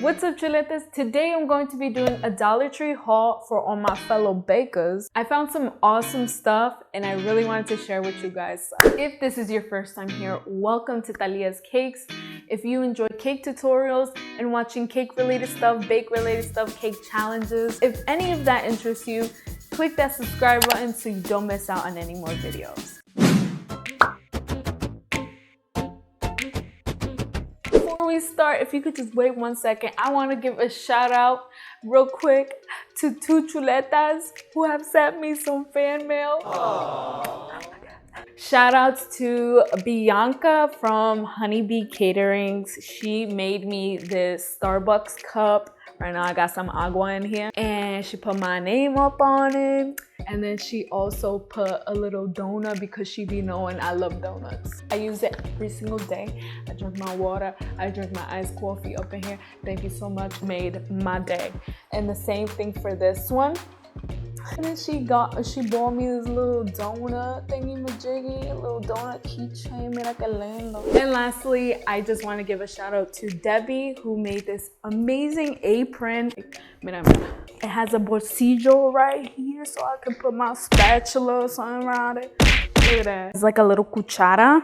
What's up, chuletas? Today I'm going to be doing a Dollar Tree haul for all my fellow bakers. I found some awesome stuff and I really wanted to share with you guys. If this is your first time here, welcome to Thalias Cakes. If you enjoy cake tutorials and watching cake related stuff, bake related stuff, cake challenges, if any of that interests you, click that subscribe button so you don't miss out on any more videos. Before we start, if you could just wait 1 second, I want to give a shout out real quick to 2 chuletas who have sent me some fan mail. Shout outs to Bianca from Honeybee Caterings. She made me this Starbucks cup. Right now I got some agua in here and she put my name up on it. And then she also put a little donut because she be knowing I love donuts. I use it every single day. I drink my water, I drink my iced coffee up in here. Thank you so much, made my day. And the same thing for this one. And then she bought me this little donut thingy-majiggy, a little donut keychain, mira que lindo. And lastly, I just want to give a shout out to Debbie who made this amazing apron. Mira, mira. It has a bolsillo right here so I can put my spatula or something around it. Look at that. It's like a little cuchara.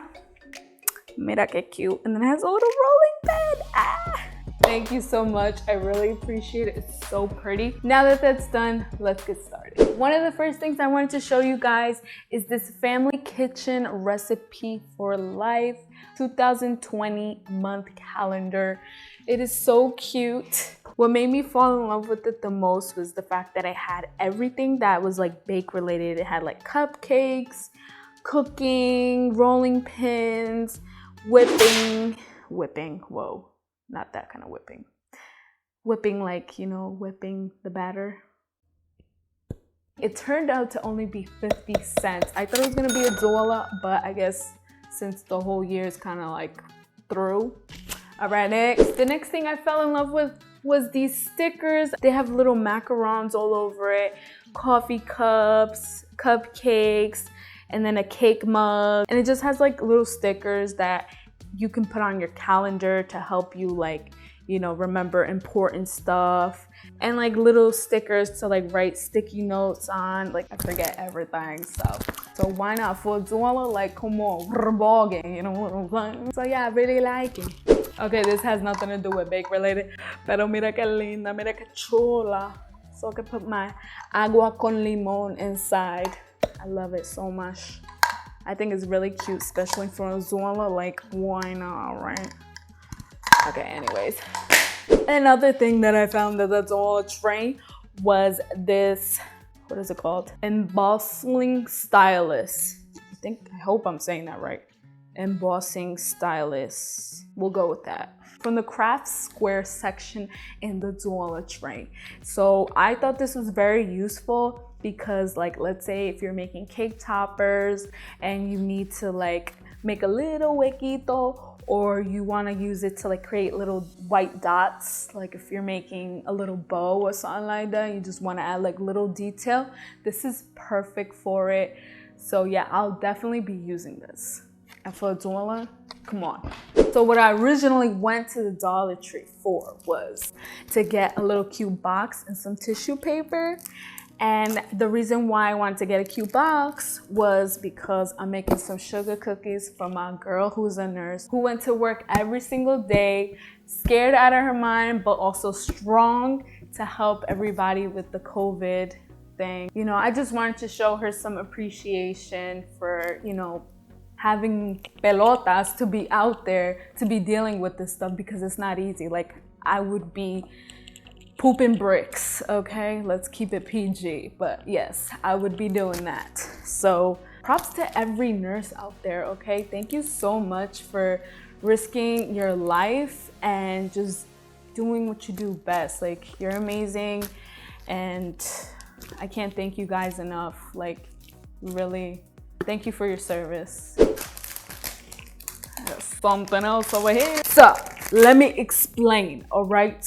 Mira que cute. And then it has a little rolling pin. Ah! Thank you so much. I really appreciate it. It's so pretty. Now that that's done, let's get started. One of the first things I wanted to show you guys is this Family Kitchen Recipe for Life 2020 month calendar. It is so cute. What made me fall in love with it the most was the fact that it had everything that was like bake related. It had like cupcakes, cooking, rolling pins, whipping, whoa. Not that kind of whipping. Whipping like, you know, whipping the batter. It turned out to only be 50 cents. I thought it was gonna be $1, but I guess since the whole year is kind of like through. All right, next. The next thing I fell in love with was these stickers. They have little macarons all over it, coffee cups, cupcakes, and then a cake mug. And it just has like little stickers that you can put on your calendar to help you like, you know, remember important stuff, and like little stickers to like write sticky notes on. Like I forget everything, so why not for $1? Like come on, bargain, you know what I'm saying? So yeah, I really like it. Okay, this has nothing to do with bake related, pero mira que linda, mira que chula. So I can put my agua con limon inside. I love it so much. I think it's really cute, especially for $1. Like, why not, right? Okay, anyways. Another thing that I found at the Dollar Tree was this, what is it called? Embossing stylus. I hope I'm saying that right. Embossing stylus. We'll go with that. From the craft square section in the Dollar Tree. So I thought this was very useful because, like, let's say if you're making cake toppers and you need to like make a little huequito, or you want to use it to like create little white dots, like if you're making a little bow or something like that, you just want to add like little detail, this is perfect for it. So yeah, I'll definitely be using this. And for $1, come on. So what I originally went to the Dollar Tree for was to get a little cute box and some tissue paper. And the reason why I wanted to get a cute box was because I'm making some sugar cookies for my girl who's a nurse, who went to work every single day, scared out of her mind, but also strong to help everybody with the COVID thing. You know, I just wanted to show her some appreciation for, you know, having pelotas to be out there, to be dealing with this stuff, because it's not easy. Like, I would be pooping bricks, okay? Let's keep it PG, but yes, I would be doing that. So props to every nurse out there, okay? Thank you so much for risking your life and just doing what you do best. Like, you're amazing, and I can't thank you guys enough. Like, really, thank you for your service. There's something else over here. So let me explain, all right?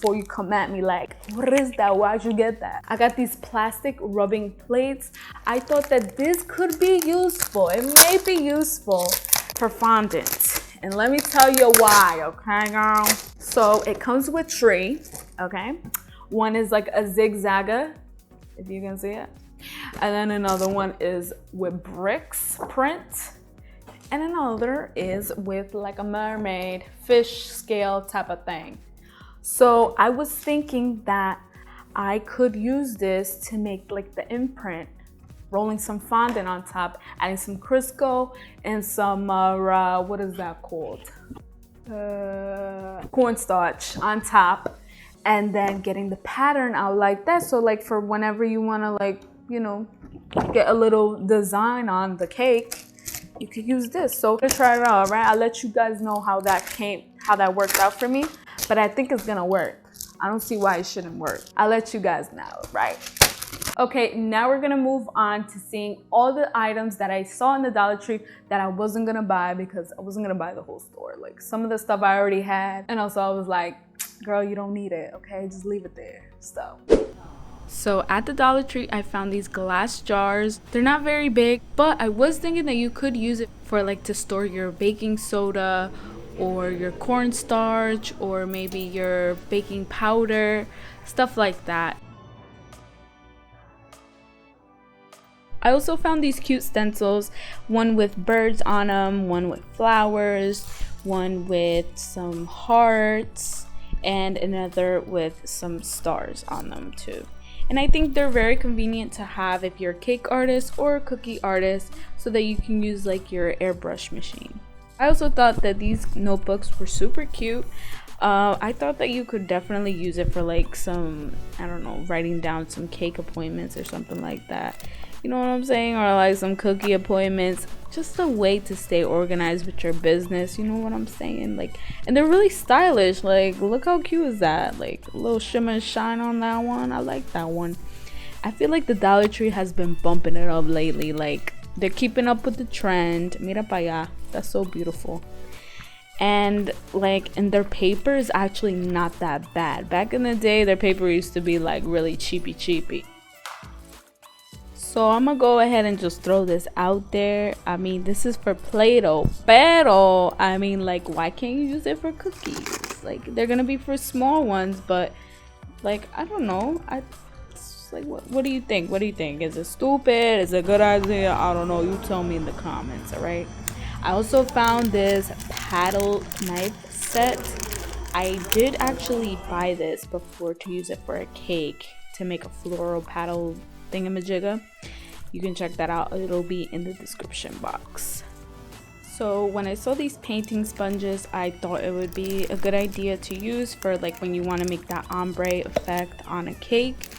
Before you come at me like, what is that? Why'd you get that? I got these plastic rubbing plates. I thought that this could be useful. It may be useful for fondant. And let me tell you why, okay, girl? So it comes with three, okay? One is like a zigzagger, if you can see it. And then another one is with bricks print. And another is with like a mermaid fish scale type of thing. So I was thinking that I could use this to make like the imprint, rolling some fondant on top, adding some Crisco and some, what is that called? Cornstarch on top, and then getting the pattern out like that. So like for whenever you wanna like, you know, get a little design on the cake, you could use this. So to try it out, right? I'll let you guys know how that worked out for me, but I think it's gonna work. I don't see why it shouldn't work. I'll let you guys know, right? Okay, now we're gonna move on to seeing all the items that I saw in the Dollar Tree that I wasn't gonna buy because I wasn't gonna buy the whole store. Like some of the stuff I already had, and also I was like, girl, you don't need it, okay? Just leave it there, So at the Dollar Tree, I found these glass jars. They're not very big, but I was thinking that you could use it for like to store your baking soda or your cornstarch or maybe your baking powder, stuff like that. I also found these cute stencils, one with birds on them, one with flowers, one with some hearts, and another with some stars on them too. And I think they're very convenient to have if you're a cake artist or a cookie artist, so that you can use like your airbrush machine. I also thought that these notebooks were super cute. I thought that you could definitely use it for like some, I don't know, writing down some cake appointments or something like that. You know what I'm saying? Or like some cookie appointments. Just a way to stay organized with your business. You know what I'm saying? Like, and they're really stylish. Like, look how cute is that? Like, a little shimmer and shine on that one. I like that one. I feel like the Dollar Tree has been bumping it up lately. Like, they're keeping up with the trend. Mira pa allá. That's so beautiful. And like, and their paper is actually not that bad. Back in the day, their paper used to be like really cheapy. So I'm gonna go ahead and just throw this out there. I mean, this is for Play-Doh, pero I mean, like, why can't you use it for cookies? Like, they're gonna be for small ones, but like, I don't know. Like, what do you think? What do you think? Is it stupid? Is it a good idea? I don't know. You tell me in the comments, all right? I also found this paddle knife set. I did actually buy this before to use it for a cake to make a floral paddle thingamajigga. You can check that out. It'll be in the description box. So when I saw these painting sponges, I thought it would be a good idea to use for like when you want to make that ombre effect on a cake.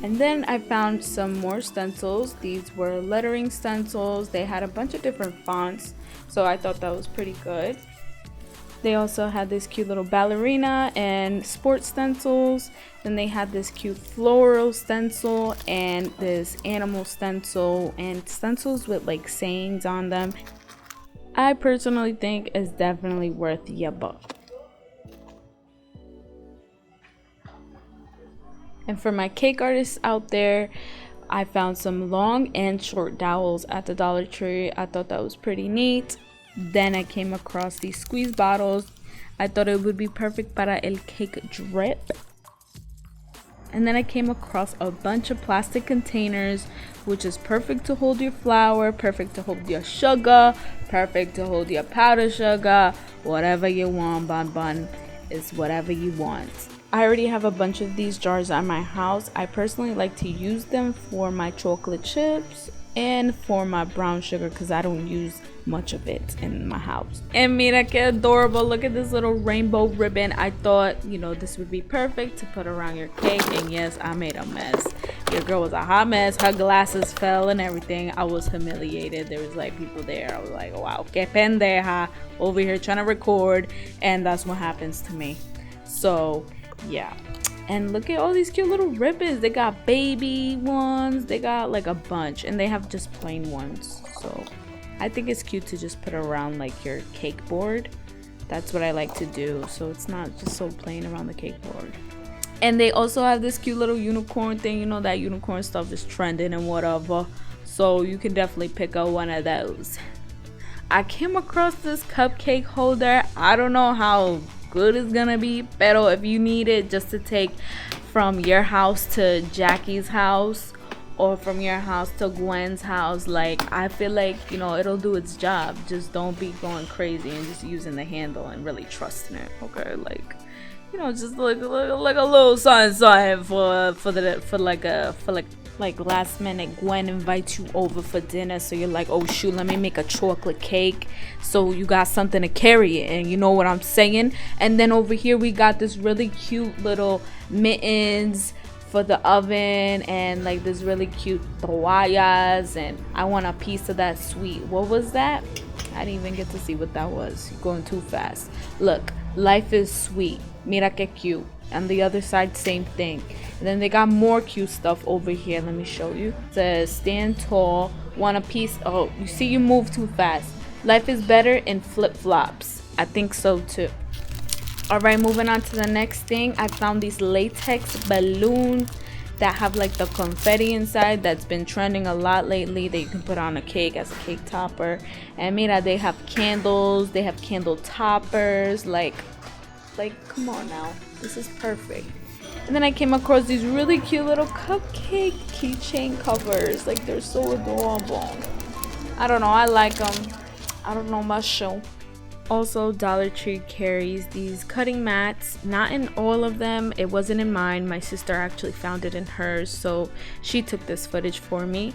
And then I found some more stencils. These were lettering stencils. They had a bunch of different fonts, so I thought that was pretty good. They also had this cute little ballerina and sports stencils. Then they had this cute floral stencil and this animal stencil and stencils with like sayings on them. I personally think it's definitely worth your buck. And for my cake artists out there, I found some long and short dowels at the Dollar Tree. I thought that was pretty neat. Then I came across these squeeze bottles. I thought it would be perfect para el cake drip. And then I came across a bunch of plastic containers, which is perfect to hold your flour, perfect to hold your sugar, perfect to hold your powdered sugar, whatever you want, bun is whatever you want. I already have a bunch of these jars at my house. I personally like to use them for my chocolate chips and for my brown sugar because I don't use much of it in my house. And mira que adorable. Look at this little rainbow ribbon. I thought, you know, this would be perfect to put around your cake. And yes, I made a mess. Your girl was a hot mess. Her glasses fell and everything. I was humiliated. There was like people there. I was like, wow, que pendeja, over here trying to record. And that's what happens to me. So yeah, and look at all these cute little ribbons. They got baby ones, they got like a bunch, and they have just plain ones. So I think it's cute to just put around like your cake board. That's what I like to do, so it's not just so plain around the cake board. And they also have this cute little unicorn thing. You know that unicorn stuff is trending and whatever, so you can definitely pick up one of those. I came across this cupcake holder. I don't know how good it's gonna be, pero if you need it just to take from your house to Jackie's house or from your house to Gwen's house, like, I feel like, you know, it'll do its job. Just don't be going crazy and just using the handle and really trusting it, okay? Like, you know, just like a little something for last minute Gwen invites you over for dinner, so you're like, oh shoot, let me make a chocolate cake so you got something to carry it, and you know what I'm saying. And then over here we got this really cute little mittens for the oven, and like this really cute toallas, and I want a piece of that sweet, what was that? I didn't even get to see what that was. You're going too fast. Look, life is sweet, mira que cute. And the other side, same thing. And then they got more cute stuff over here. Let me show you. It says stand tall, want a piece. Oh, you see, you move too fast. Life is better in flip-flops. I think so too. All right, moving on to the next thing. I found these latex balloons that have like the confetti inside that's been trending a lot lately, that you can put on a cake as a cake topper. And mira, they have candles, they have candle toppers, like come on now, this is perfect. And then I came across these really cute little cupcake keychain covers. Like, they're so adorable. I don't know, I like them. I don't know, my show. Also, Dollar Tree carries these cutting mats. Not in all of them. It wasn't in mine. My sister actually found it in hers, so she took this footage for me.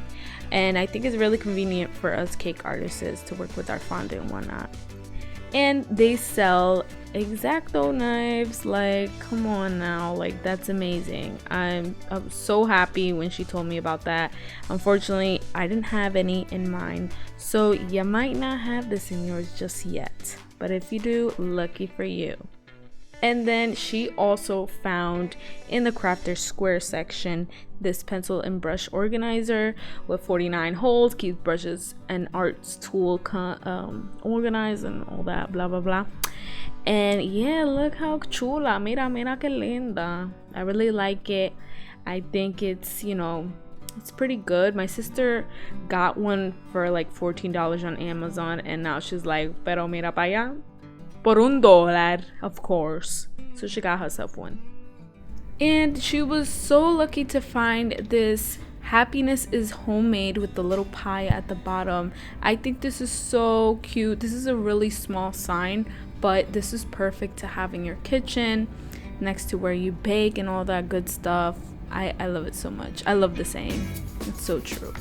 And I think it's really convenient for us cake artists to work with our fondant and whatnot. And they sell X-Acto knives. Like, come on now, like, that's amazing. I was so happy when she told me about that. Unfortunately, I didn't have any in mine, so you might not have this in yours just yet, but if you do, lucky for you. And then she also found in the Crafter Square section this pencil and brush organizer with 49 holes, keeps brushes and arts tool organized and all that, blah blah blah. And yeah, look how chula, mira que linda. I really like it. I think it's, you know, it's pretty good. My sister got one for like $14 on Amazon, and now she's like, pero mira pa allá, por $1, of course. So she got herself one. And she was so lucky to find this Happiness is Homemade with the little pie at the bottom. I think this is so cute. This is a really small sign, but this is perfect to have in your kitchen next to where you bake and all that good stuff. I love it so much. I love the saying. It's so true.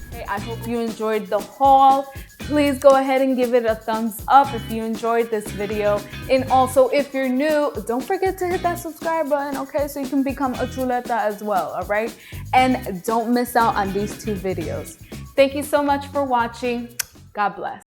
Okay, I hope you enjoyed the haul. Please go ahead and give it a thumbs up if you enjoyed this video. And also, if you're new, don't forget to hit that subscribe button, okay? So you can become a chuleta as well, all right? And don't miss out on these 2 videos. Thank you so much for watching. God bless.